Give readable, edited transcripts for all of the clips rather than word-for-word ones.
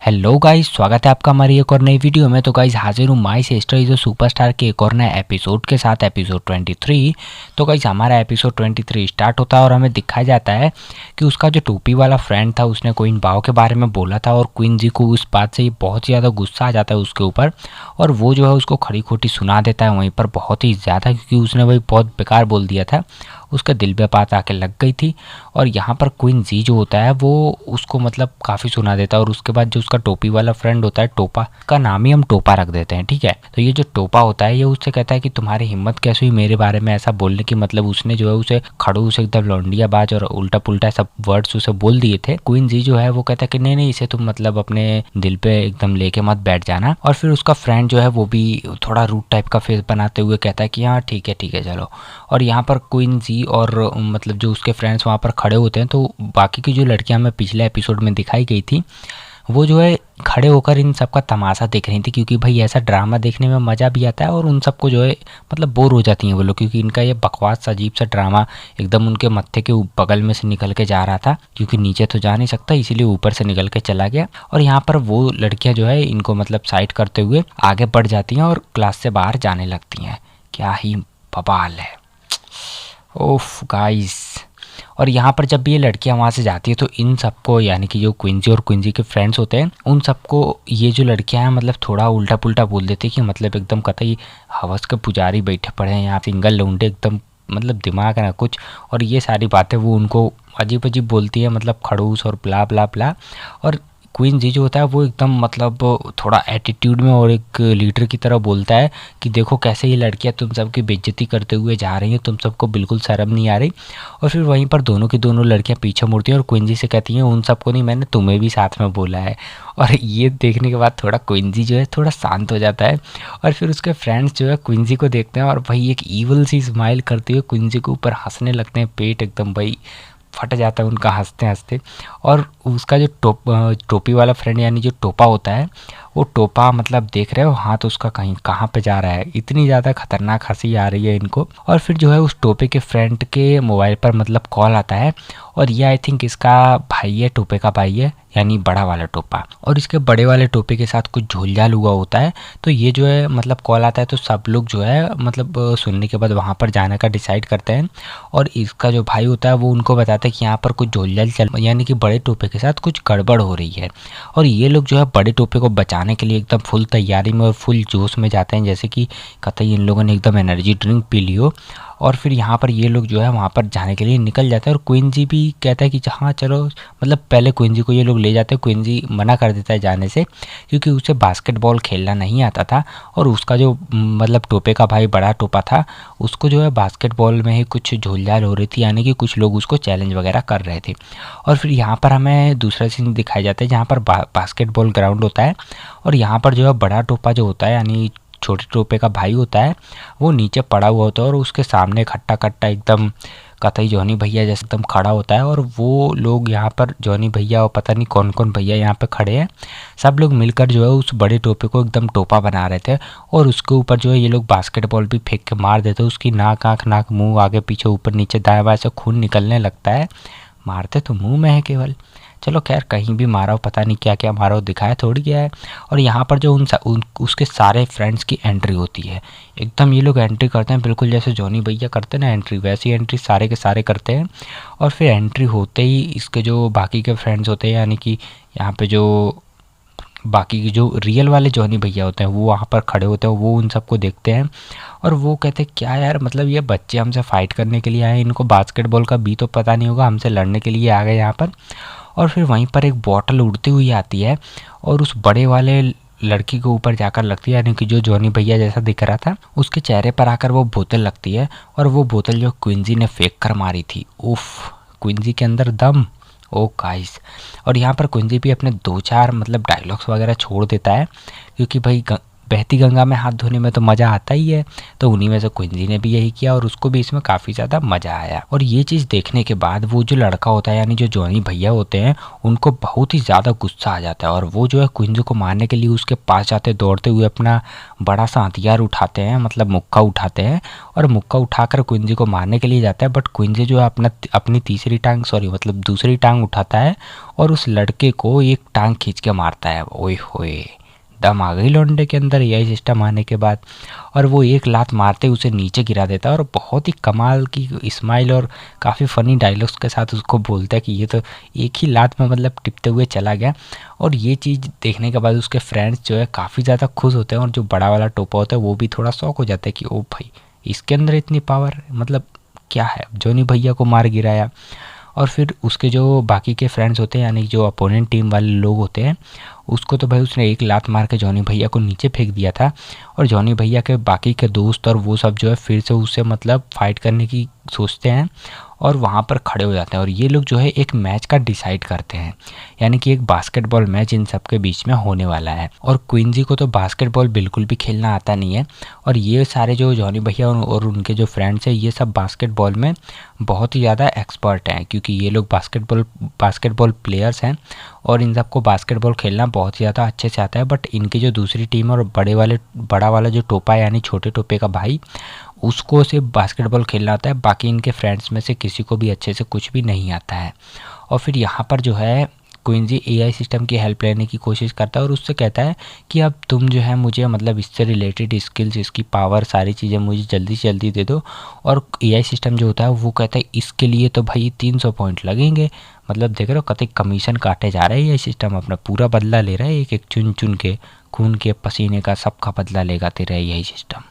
Hello guys, स्वागत है आपका हमारी एक और नई वीडियो में। तो गाइस हाजिर हूँ my sister is a superstar के एक और नए एपिसोड के साथ, एपिसोड 23। तो गाइस हमारा एपिसोड 23 स्टार्ट होता है और हमें दिखाया जाता है कि उसका जो टोपी वाला फ्रेंड था उसने क्वीन बाओ के बारे में बोला था और क्वीन जी को उस बात से बहुत ज़्यादा गुस्सा आ जाता है उसके ऊपर, और वो जो है उसको खड़ी खोटी सुना देता है वहीं पर बहुत ही ज़्यादा, क्योंकि उसने वही बहुत बेकार बोल दिया था। उसके दिल पे बात आके लग गई थी और यहाँ पर क्वीन जी जो होता है वो उसको मतलब काफ़ी सुना देता है। और उसके बाद जो उसका टोपी वाला फ्रेंड होता है टोपा, का नाम ही हम टोपा रख देते हैं, ठीक है। तो ये जो टोपा होता है ये उससे कहता है कि तुम्हारी हिम्मत कैसे हुई मेरे बारे में ऐसा बोलने की। मतलब उसने जो है उसे खड़ूस, एकदम लौंडियाबाज और उल्टा पुल्टा सब वर्ड्स उसे बोल दिए थे। क्वीन जी जो है वो कहता है कि नहीं नहीं, इसे तुम मतलब अपने दिल पे एकदम लेके मत बैठ जाना। और फिर उसका फ्रेंड जो है वो भी थोड़ा रूट टाइप का फेस बनाते हुए कहता है कि हाँ ठीक है चलो। और यहाँ पर क्वीन जी और मतलब जो उसके फ्रेंड्स वहाँ पर खड़े होते हैं, तो बाकी की जो लड़कियाँ हमें पिछले एपिसोड में दिखाई गई थी वो जो है खड़े होकर इन सब का तमाशा देख रही थी, क्योंकि भाई ऐसा ड्रामा देखने में मज़ा भी आता है और उन सबको जो है मतलब बोर हो जाती हैं वो लोग, क्योंकि इनका ये बकवास अजीब सा ड्रामा एकदम उनके मत्थे के बगल में से निकल के जा रहा था, क्योंकि नीचे तो जा नहीं सकता इसीलिए ऊपर से निकल के चला गया। और यहाँ पर वो लड़कियाँ जो है इनको मतलब साइड करते हुए आगे बढ़ जाती हैं और क्लास से बाहर जाने लगती हैं। क्या ही बवाल है, ओफ गाइस। और यहाँ पर जब भी ये लड़कियाँ वहाँ से जाती है तो इन सबको, यानी कि जो क्विंजी और क्विंजी के फ्रेंड्स होते हैं, उन सबको ये जो लड़कियाँ हैं मतलब थोड़ा उल्टा पुल्टा बोल देती है कि मतलब एकदम कतई हवस के पुजारी बैठे पड़े हैं यहाँ, सिंगल लौंडे एकदम मतलब दिमाग है ना कुछ। और ये सारी बातें वो उनको अजीब अजीब बोलती है, मतलब खड़ूस और ब्ला ब्ला ब्ला। और क्वीन जी जो होता है वो एकदम मतलब थोड़ा एटीट्यूड में और एक लीडर की तरह बोलता है कि देखो कैसे ये लड़कियां तुम सबकी बेइज्जती करते हुए जा रही हैं, तुम सबको बिल्कुल शर्म नहीं आ रही। और फिर वहीं पर दोनों की दोनों लड़कियां पीछे मुड़ती हैं और क्वीन जी से कहती हैं उन सबको नहीं, मैंने तुम्हें भी साथ में बोला है। और ये देखने के बाद थोड़ा क्वीन जी जो है थोड़ा शांत हो जाता है। और फिर उसके फ्रेंड्स जो है क्वीन जी को देखते हैं और भाई एक ईवल सी स्माइल करते हुए क्वीन जी के ऊपर हंसने लगते हैं, पेट एकदम भाई फट जाता है उनका हंसते हंसते। और उसका जो टोपी वाला फ्रेंड यानी जो टोपा होता है, वो टोपा मतलब देख रहे हो हाथ उसका कहीं कहाँ पे जा रहा है, इतनी ज़्यादा खतरनाक हंसी आ रही है इनको। और फिर जो है उस टोपे के फ्रेंड के मोबाइल पर मतलब कॉल आता है और ये आई थिंक इसका भाई है, टोपे का भाई है यानी बड़ा वाला टोपा। और इसके बड़े वाले टोपे के साथ कुछ झोलझाल हुआ होता है। तो ये जो है मतलब कॉल आता है तो सब लोग जो है मतलब सुनने के बाद वहाँ पर जाने का डिसाइड करते हैं। और इसका जो भाई होता है वो उनको बताता है कि यहाँ पर कुछ झोलझाल चल, यानी कि बड़े टोपे के साथ कुछ गड़बड़ हो रही है। और ये लोग जो है बड़े टोपे को बचाने के लिए एकदम फुल तैयारी में और फुल जोश में जाते हैं, जैसे कि कतई इन लोगों ने एकदम एनर्जी ड्रिंक पी ली हो। और फिर यहाँ पर ये लोग जो है वहाँ पर जाने के लिए निकल जाते हैं और क्वीन जी भी कहता है कि हाँ चलो, मतलब पहले क्वीन जी को ये लोग ले जाते हैं, क्वीन जी मना कर देता है जाने से क्योंकि उसे बास्केटबॉल खेलना नहीं आता था। और उसका जो मतलब टोपे का भाई बड़ा टोपा था उसको जो है बास्केटबॉल में ही कुछ झोलझाल हो रही थी, यानी कि कुछ लोग उसको चैलेंज वगैरह कर रहे थे। और फिर यहाँ पर हमें दूसरा सीन दिखाया जाता है जहाँ पर बास्केटबॉल ग्राउंड होता है और यहाँ पर जो है बड़ा टोपा जो होता है यानी छोटे टोपे का भाई होता है वो नीचे पड़ा हुआ होता है और उसके सामने खट्टा खट्टा एकदम कतई जॉनी भैया जैसे एकदम खड़ा होता है। और वो लोग यहाँ पर जॉनी भैया और पता नहीं कौन कौन भैया यहाँ पे खड़े हैं, सब लोग मिलकर जो है उस बड़े टोपे को एकदम टोपा बना रहे थे। और उसके ऊपर जो है ये लोग बास्केटबॉल भी फेंक के मार देते, उसकी नाक आँख नाक मुँह आगे पीछे ऊपर नीचे दाएँ बाएँ से खून निकलने लगता है। मारते तो मुँह में है केवल, चलो खैर कहीं भी मारा हो, पता नहीं क्या क्या मारा हो, दिखाया थोड़ी गया है। और यहाँ पर जो उसके सारे फ्रेंड्स की एंट्री होती है, एकदम ये लोग एंट्री करते हैं बिल्कुल जैसे जॉनी भैया करते हैं ना एंट्री, वैसी एंट्री सारे के सारे करते हैं। और फिर एंट्री होते ही इसके जो बाकी के फ्रेंड्स होते हैं, यानी कि यहाँ पे जो बाकी के जो रियल वाले जॉनी भैया होते हैं वो वहाँ पर खड़े होते हैं, वो उन सबको देखते हैं और वो कहते हैं क्या यार, मतलब ये बच्चे हमसे फ़ाइट करने के लिए आए हैं, इनको बास्केटबॉल का भी तो पता नहीं होगा, हमसे लड़ने के लिए आ गए यहाँ पर। और फिर वहीं पर एक बॉटल उड़ती हुई आती है और उस बड़े वाले लड़की के ऊपर जाकर लगती है, यानी कि जो जॉनी भैया जैसा दिख रहा था उसके चेहरे पर आकर वो बोतल लगती है। और वो बोतल जो क्विंजी ने फेंक कर मारी थी, उफ क्विंजी के अंदर दम, ओ गाइस। और यहाँ पर क्विंजी भी अपने दो चार मतलब डायलॉग्स वगैरह छोड़ देता है, क्योंकि भाई बहती गंगा में हाथ धोने में तो मज़ा आता ही है, तो उन्हीं में से क्विंसी ने भी यही किया और उसको भी इसमें काफ़ी ज़्यादा मज़ा आया। और ये चीज़ देखने के बाद वो जो लड़का होता है यानी जो जॉनी भैया होते हैं उनको बहुत ही ज़्यादा गुस्सा आ जाता है और वो जो है क्विंसी को मारने के लिए उसके पास जाते दौड़ते हुए अपना बड़ा सा हथियार उठाते हैं, मतलब मुक्का उठाते हैं और मुक्का उठाकर क्विंसी को मारने के लिए जाता है। बट क्विंसी जो है अपनी दूसरी टांग उठाता है और उस लड़के को एक टांग खींच के मारता है। ओए होए, दम आ गई लौंडे के अंदर एआई सिस्टम आने के बाद। और वो एक लात मारते उसे नीचे गिरा देता है और बहुत ही कमाल की स्माइल और काफ़ी फ़नी डायलॉग्स के साथ उसको बोलता है कि ये तो एक ही लात में मतलब टिपते हुए चला गया। और ये चीज़ देखने के बाद उसके फ्रेंड्स जो है काफ़ी ज़्यादा खुश होते हैं और जो बड़ा वाला टोपा होता है वो भी थोड़ा शौक हो जाता है कि ओ भाई इसके अंदर इतनी पावर, मतलब क्या है, जॉनी भैया को मार गिराया। और फिर उसके जो बाकी के फ्रेंड्स होते हैं यानी जो अपोनेंट टीम वाले लोग होते हैं उसको तो भाई उसने एक लात मार के जॉनी भैया को नीचे फेंक दिया था। और जॉनी भैया के बाकी के दोस्त और वो सब जो है फिर से उससे मतलब फ़ाइट करने की सोचते हैं और वहाँ पर खड़े हो जाते हैं और ये लोग जो है एक मैच का डिसाइड करते हैं, यानी कि एक बास्केटबॉल मैच इन सब के बीच में होने वाला है। और क्विंसी को तो बास्केटबॉल बिल्कुल भी खेलना आता नहीं है और ये सारे जो जॉनी भैया और उनके जो फ्रेंड्स हैं ये सब बास्केटबॉल में बहुत ही ज़्यादा एक्सपर्ट हैं क्योंकि ये लोग बास्केटबॉल प्लेयर्स हैं और इन सबको बास्केटबॉल खेलना बहुत ही ज़्यादा अच्छे से आता है। बट इनकी जो दूसरी टीम और बड़ा वाला जो टोपा यानी छोटे टोपे का भाई उसको सिर्फ बास्केटबॉल खेलना आता है, बाकी इनके फ्रेंड्स में से किसी को भी अच्छे से कुछ भी नहीं आता है। और फिर यहाँ पर जो है क्विंसी एआई सिस्टम की हेल्प लेने की कोशिश करता है और उससे कहता है कि अब तुम जो है मुझे मतलब इससे रिलेटेड स्किल्स, इसकी पावर, सारी चीज़ें मुझे जल्दी से जल्दी दे दो। और एआई सिस्टम जो होता है वो कहता है इसके लिए तो भाई 300 पॉइंट लगेंगे। मतलब देख रहे हो कतई कमीशन काटे जा रहा है, ये सिस्टम अपना पूरा बदला ले रहा है, एक एक चुन चुन के खून के पसीने का सबका बदला लेगा तेरा यही सिस्टम।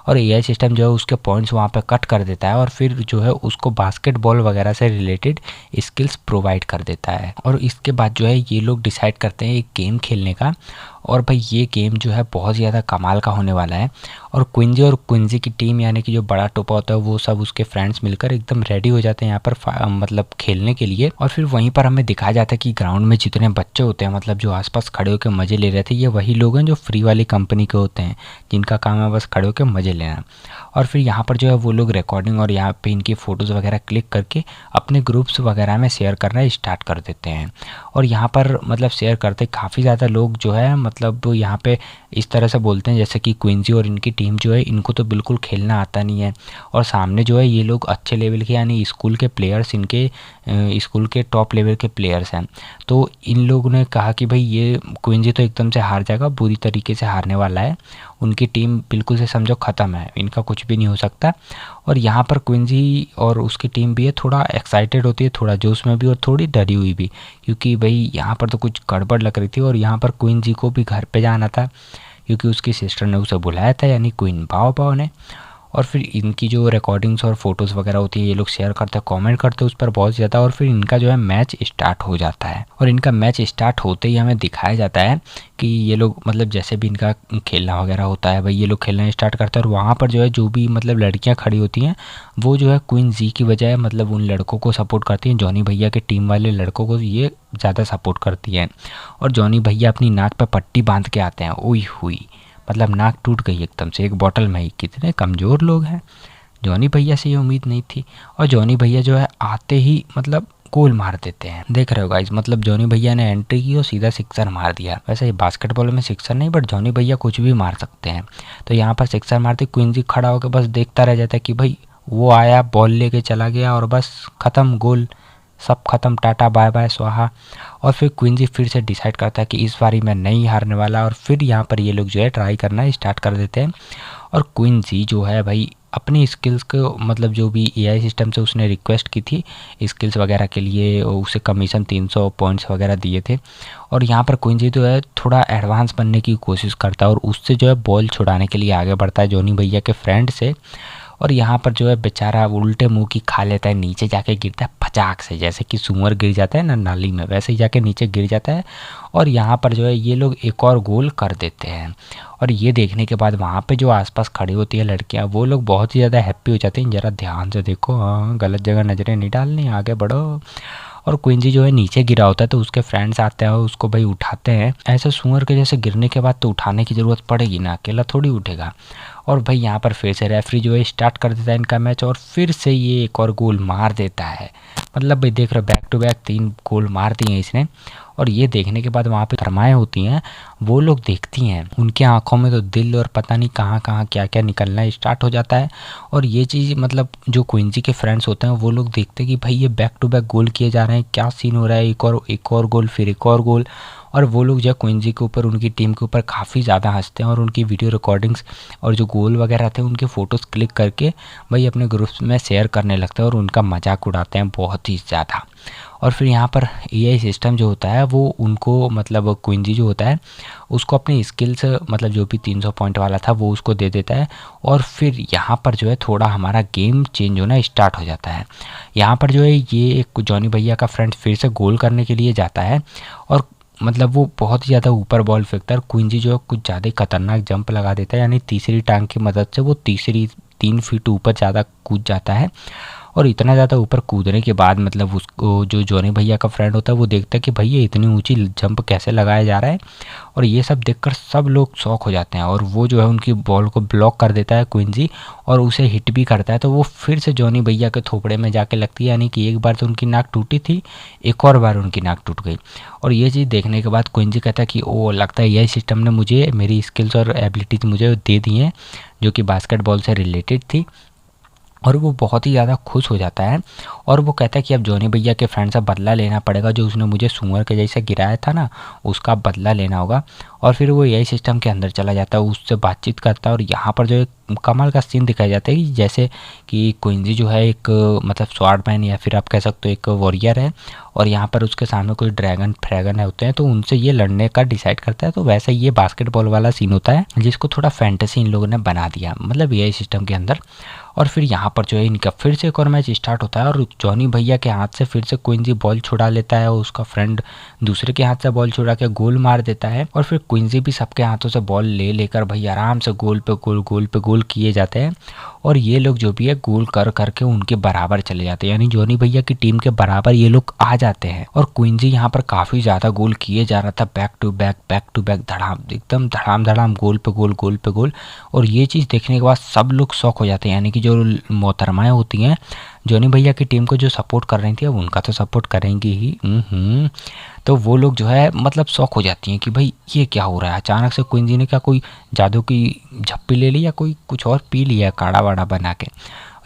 और एआई सिस्टम जो है उसके पॉइंट्स वहाँ पे कट कर देता है और फिर जो है उसको बास्केटबॉल वगैरह से रिलेटेड स्किल्स प्रोवाइड कर देता है। और इसके बाद जो है ये लोग डिसाइड करते हैं एक गेम खेलने का और भाई ये गेम जो है बहुत ज़्यादा कमाल का होने वाला है। और क्विंसी की टीम यानी कि जो बड़ा टोपा होता है वो सब उसके फ्रेंड्स मिलकर एकदम रेडी हो जाते हैं यहाँ पर मतलब खेलने के लिए। और फिर वहीं पर हमें दिखाया जाता है कि ग्राउंड में जितने बच्चे होते हैं मतलब जो आसपास खड़े होकर मज़े ले रहे थे ये वही लोग हैं जो फ्री वाली कंपनी के होते हैं जिनका काम है बस खड़े होकर मज़े लेना। और फिर यहाँ पर जो है वो लोग रिकॉर्डिंग और यहाँ पे इनकी फ़ोटोज़ वगैरह क्लिक करके अपने ग्रुप्स वगैरह में शेयर करना स्टार्ट कर देते हैं। और यहाँ पर मतलब शेयर करते काफ़ी ज़्यादा लोग जो है मतलब यहाँ पे इस तरह से बोलते हैं जैसे कि क्विंसी और इनकी टीम जो है इनको तो बिल्कुल खेलना आता नहीं है और सामने जो है ये लोग अच्छे लेवल के यानी स्कूल के प्लेयर्स, इनके स्कूल के टॉप लेवल के प्लेयर्स हैं। तो इन लोगों ने कहा कि भाई ये क्विंसी तो एकदम से हार जाएगा, बुरी तरीके से हारने वाला है, उनकी टीम बिल्कुल से समझो ख़त्म है, इनका कुछ भी नहीं हो सकता। और यहाँ पर क्विंसी और उसकी टीम भी है थोड़ा एक्साइटेड होती है, थोड़ा जोश में भी और थोड़ी डरी हुई भी क्योंकि भाई यहाँ पर तो कुछ गड़बड़ लग रही थी। और यहाँ पर क्विंसी को भी घर पे जाना था क्योंकि उसकी सिस्टर ने उसे बुलाया था यानी क्वीन बाओ ने। और फिर इनकी जो रिकॉर्डिंग्स और फोटोज़ वगैरह होती है ये लोग शेयर करते हैं, कमेंट करते हैं उस पर बहुत ज़्यादा। और फिर इनका जो है मैच स्टार्ट हो जाता है और इनका मैच स्टार्ट होते ही हमें दिखाया जाता है कि ये लोग मतलब जैसे भी इनका खेलना वगैरह होता है भाई ये लोग खेलना स्टार्ट करते हैं। और वहाँ पर जो है जो भी मतलब लड़कियाँ खड़ी होती हैं वो जो है क्वींसी की बजाय मतलब उन लड़कों को सपोर्ट करती हैं, जॉनी भैया के टीम वाले लड़कों को ये ज़्यादा सपोर्ट करती हैं। और जॉनी भैया अपनी नाक पर पट्टी बांध के आते हैं, ओई हुई मतलब नाक टूट गई एकदम से एक बॉटल में ही। कितने कमज़ोर लोग हैं, जॉनी भैया से ये उम्मीद नहीं थी। और जॉनी भैया जो है आते ही मतलब गोल मार देते हैं, देख रहे हो गाइस, मतलब जॉनी भैया ने एंट्री की और सीधा सिक्सर मार दिया। वैसे ये बास्केटबॉल में सिक्सर नहीं बट जॉनी भैया कुछ भी मार सकते हैं। तो यहाँ पर सिक्सर मारते क्विंसी खड़ा होकर बस देखता रह जाता है कि भाई वो आया बॉल लेके चला गया और बस ख़त्म, गोल, सब खत्म, टाटा बाय बाय स्वाहा। और फिर क्विंसी फिर से डिसाइड करता है कि इस बारी मैं नहीं हारने वाला। और फिर यहाँ पर ये लोग जो है ट्राई करना स्टार्ट कर देते हैं। और क्विंसी जो है भाई अपनी स्किल्स को मतलब जो भी एआई सिस्टम से उसने रिक्वेस्ट की थी स्किल्स वगैरह के लिए उसे कमीशन 300 पॉइंट्स वगैरह दिए थे। और यहाँ पर क्विंसी जो है थोड़ा एडवांस बनने की कोशिश करता है और उससे जो है बॉल छुड़ाने के लिए आगे बढ़ता है जॉनी भैया के फ्रेंड से। और यहाँ पर जो है बेचारा उल्टे मुंह की खा लेता है, नीचे जाके गिरता है फचाक से, जैसे कि सूअर गिर जाता है ना नाली में वैसे ही जाके नीचे गिर जाता है। और यहाँ पर जो है ये लोग एक और गोल कर देते हैं। और ये देखने के बाद वहाँ पे जो आसपास खड़ी होती है लड़कियाँ वो लोग बहुत ही ज़्यादा हैप्पी हो जाते हैं, ज़रा ध्यान से देखो, हाँ गलत जगह नज़रें नहीं डालनी, आगे बढ़ो। और क्विंजी जो है नीचे गिरा होता है तो उसके फ्रेंड्स आते हैं और उसको भाई उठाते हैं। ऐसे सुअर के जैसे गिरने के बाद तो उठाने की ज़रूरत पड़ेगी ना, अकेला थोड़ी उठेगा। और भाई यहाँ पर फिर से रेफरी जो है स्टार्ट कर देता है इनका मैच और फिर से ये एक और गोल मार देता है। मतलब भाई देख रहे हो, बैक टू बैक 3 गोल मार दिए हैं इसने। और ये देखने के बाद वहाँ पे थरमाएँ होती हैं, वो लोग देखती हैं, उनकी आंखों में तो दिल और पता नहीं कहाँ कहाँ क्या क्या निकलना स्टार्ट हो जाता है। और ये चीज़ मतलब जो क्विंजी के फ्रेंड्स होते हैं वो लोग देखते हैं कि भाई ये बैक टू बैक गोल किए जा रहे हैं, क्या सीन हो रहा है, एक और गोल, फिर एक और गोल। और वो लोग जो क्विंजी के ऊपर, उनकी टीम के ऊपर काफ़ी ज़्यादा हंसते हैं और उनकी वीडियो रिकॉर्डिंग्स और जो गोल वगैरह थे उनके फ़ोटोज़ क्लिक करके भाई अपने ग्रुप्स में शेयर करने लगते हैं और उनका मजाक उड़ाते हैं बहुत ही ज़्यादा। और फिर यहाँ पर एआई सिस्टम जो होता है वो उनको मतलब क्विंजी जो होता है उसको अपनी स्किल्स मतलब जो भी 300 पॉइंट वाला था वो उसको दे देता है। और फिर यहाँ पर जो है थोड़ा हमारा गेम चेंज होना स्टार्ट हो जाता है। यहाँ पर जो है ये एक जॉनी भैया का फ्रेंड फिर से गोल करने के लिए जाता है और मतलब वो बहुत ही ज़्यादा ऊपर बॉल फेंकता है और क्विंजी जो है कुछ ज़्यादा ही खतरनाक जंप लगा देता है, यानी तीसरी टांग की मदद से वो तीसरी 3 फीट ऊपर ज़्यादा कूद जाता है। और इतना ज़्यादा ऊपर कूदने के बाद मतलब उसको जो जॉनी भैया का फ्रेंड होता है वो देखता है कि भाई ये इतनी ऊंची जंप कैसे लगाया जा रहा है। और ये सब देखकर सब लोग शॉक हो जाते हैं और वो जो है उनकी बॉल को ब्लॉक कर देता है क्विंजी और उसे हिट भी करता है। तो वो फिर से जॉनी भैया के थोपड़े में जाके लगती है, यानी कि एक बार तो उनकी नाक टूटी थी, एक और बार उनकी नाक टूट गई। और ये चीज़ देखने के बाद क्विंजी कहता है कि ओ लगता है यही सिस्टम ने मुझे मेरी स्किल्स और एबिलिटीज मुझे दे दी हैं जो कि बास्केटबॉल से रिलेटेड थी। और वो बहुत ही ज़्यादा खुश हो जाता है और वो कहता है कि अब जॉनी भैया के फ्रेंड से बदला लेना पड़ेगा, जो उसने मुझे सुअर के जैसे गिराया था ना उसका बदला लेना होगा। और फिर वो यही सिस्टम के अंदर चला जाता है, उससे बातचीत करता है। और यहाँ पर जो एक कमाल का सीन दिखाया जाता है कि जैसे कि क्विंजी जो है एक मतलब स्वॉर्डमैन या फिर आप कह सकते हो एक वॉरियर है और यहाँ पर उसके सामने कोई ड्रैगन फ्रैगन है होते हैं तो उनसे ये लड़ने का डिसाइड करता है। तो वैसे ये बास्केटबॉल वाला सीन होता है जिसको थोड़ा फैंटेसी इन लोगों ने बना दिया मतलब यही सिस्टम के अंदर। और फिर यहाँ पर जो है इनका फिर से एक और मैच स्टार्ट होता है और जॉनी भैया के हाथ से फिर से क्विंजी बॉल छुड़ा लेता है और उसका फ्रेंड दूसरे के हाथ से बॉल छुड़ा के गोल मार देता है। और फिर क्विंजी भी सबके हाथों से बॉल ले लेकर भाई आराम से गोल पे गोल किए जाते हैं और ये लोग जो भी है गोल कर करके उनके बराबर चले जाते हैं, यानी जॉनी भैया की टीम के बराबर ये लोग आ जाते हैं। और क्विंजी यहाँ पर काफ़ी ज़्यादा गोल किए जा रहा था, बैक टू बैक धड़ाम एकदम धड़ाम गोल पे गोल। और ये चीज़ देखने के बाद सब लोग शॉक हो जाते हैं, यानी कि जो मोहतरमाएँ होती हैं जॉनी भैया की टीम को जो सपोर्ट कर रही थी अब उनका तो सपोर्ट करेंगी ही। तो वो लोग जो है मतलब शॉक हो जाती हैं कि भाई ये क्या हो रहा है, अचानक से क्विंजी ने क्या कोई जादू की झप्पी ले ली या कोई कुछ और पी लिया काढ़ा वाड़ा बना के।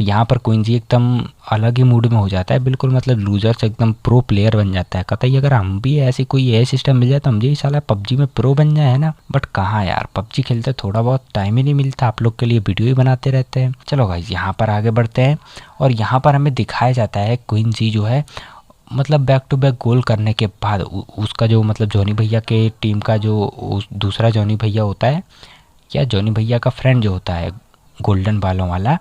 यहाँ पर क्विंजी एकदम अलग ही मूड में हो जाता है, बिल्कुल मतलब लूजर से एकदम प्रो प्लेयर बन जाता है। कतई अगर हम भी ऐसी कोई ये सिस्टम मिल जाए तो हम भी साला पबजी में प्रो बन जाए है ना। बट कहाँ यार, पबजी खेलते थोड़ा बहुत टाइम ही नहीं मिलता, आप लोग के लिए वीडियो ही बनाते रहते हैं। चलो गाइस यहाँ पर आगे बढ़ते हैं और यहाँ पर हमें दिखाया जाता है क्विंजी जो है मतलब बैक टू बैक गोल करने के बाद उसका जो मतलब जॉनी भैया के टीम का जो दूसरा जॉनी भैया होता है या जॉनी भैया का फ्रेंड जो होता है गोल्डन बालों वाला,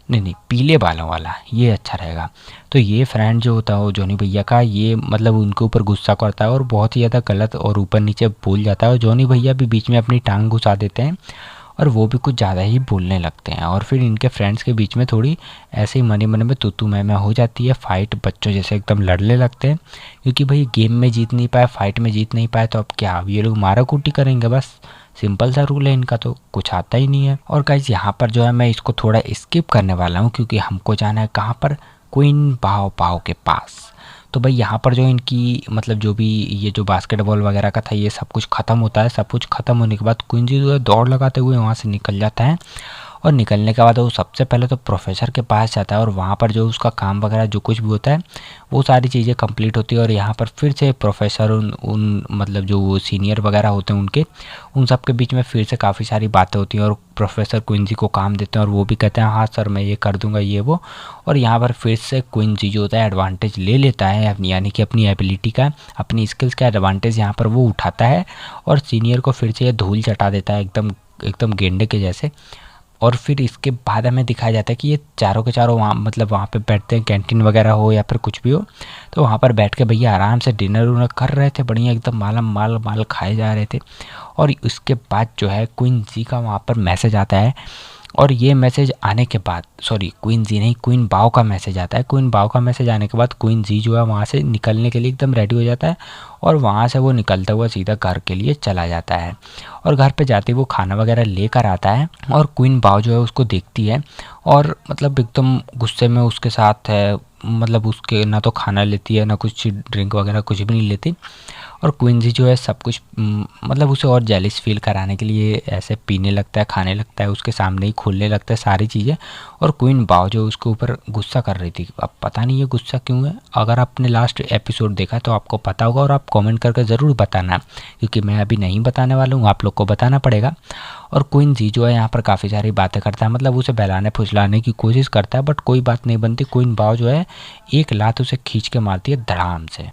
नहीं पीले बालों वाला, ये अच्छा रहेगा। तो ये फ्रेंड जो होता है वो जॉनी भैया का ये मतलब उनके ऊपर गुस्सा करता है और बहुत ही ज़्यादा गलत और ऊपर नीचे बोल जाता है और जॉनी भैया भी बीच में अपनी टांग घुसा देते हैं और वो भी कुछ ज़्यादा ही बोलने लगते हैं। और फिर इनके फ्रेंड्स के बीच में थोड़ी ऐसे ही मन में तू मैं हो जाती है, फाइट बच्चों जैसे एकदम लड़ने लगते हैं क्योंकि भाई गेम में जीत नहीं पाए, फाइट में जीत नहीं पाए तो अब क्या, अब ये लोग मारा कूटी करेंगे, बस सिंपल सा रूल है इनका, तो कुछ आता ही नहीं है। और गाइस यहाँ पर जो है मैं इसको थोड़ा स्किप करने वाला हूँ क्योंकि हमको जाना है कहाँ पर, क्वीन बाओ पाओ के पास। तो भाई यहाँ पर जो इनकी मतलब जो भी ये जो बास्केटबॉल वगैरह का था ये सब कुछ ख़त्म होता है। सब कुछ ख़त्म होने के बाद क्विंजी जो है दौड़ लगाते हुए वहाँ से निकल जाता है और निकलने के बाद वो सबसे पहले तो प्रोफेसर के पास जाता है और वहाँ पर जो उसका काम वगैरह जो कुछ भी होता है वो सारी चीज़ें कंप्लीट होती है। और यहाँ पर फिर से प्रोफेसर उन मतलब जो सीनियर वगैरह होते हैं उन सब के बीच में फिर से काफ़ी सारी बातें होती हैं और प्रोफेसर क्विंजी को काम देते हैं और वो भी कहते हैं हाँ सर मैं ये कर दूंगा ये वो। और यहाँ पर फिर से क्विंजी जो होता है एडवांटेज ले लेता है यानी कि अपनी एबिलिटी का, अपनी स्किल्स का एडवांटेज यहाँ पर वो उठाता है और सीनियर को फिर से ये धूल चटा देता है एकदम गेंडे के जैसे। और फिर इसके बाद हमें दिखाया जाता है कि ये चारों के चारों वहाँ पे बैठते हैं, कैंटीन वगैरह हो या फिर कुछ भी हो तो वहाँ पर बैठ के भैया आराम से डिनर उनर कर रहे थे, बढ़िया एकदम माल खाए जा रहे थे। और उसके बाद जो है क्वीन जी का वहाँ पर मैसेज आता है और ये मैसेज आने के बाद, सॉरी क्वीन जी नहीं, क्वीन बाओ का मैसेज आता है। क्वीन बाओ का मैसेज आने के बाद क्वीन जी जो है वहाँ से निकलने के लिए एकदम रेडी हो जाता है और वहाँ से वो निकलता हुआ सीधा घर के लिए चला जाता है। और घर पे जाते ही वो खाना वगैरह लेकर आता है और क्वीन बाओ जो है उसको देखती है और मतलब एकदम गुस्से में उसके साथ है, मतलब उसके ना तो खाना लेती है ना कुछ ड्रिंक वगैरह कुछ भी नहीं लेती। और क्वीन जी जो है सब कुछ मतलब उसे और जेलिस फील कराने के लिए ऐसे पीने लगता है, खाने लगता है, उसके सामने ही खोलने लगता है सारी चीज़ें। और क्वीन बाओ जो उसके ऊपर गुस्सा कर रही थी, अब पता नहीं ये गुस्सा क्यों है। अगर आपने लास्ट एपिसोड देखा तो आपको पता होगा और आप कमेंट करके ज़रूर बताना, क्योंकि मैं अभी नहीं बताने वाला हूँ, आप लोग को बताना पड़ेगा। और क्वीन जी जो है यहाँ पर काफ़ी सारी बातें करता है, मतलब उसे बहलाने फुसलाने की कोशिश करता है, बट कोई बात नहीं बनती। क्वीन बाओ जो है एक लात उसे खींच के मारती है धड़ाम से।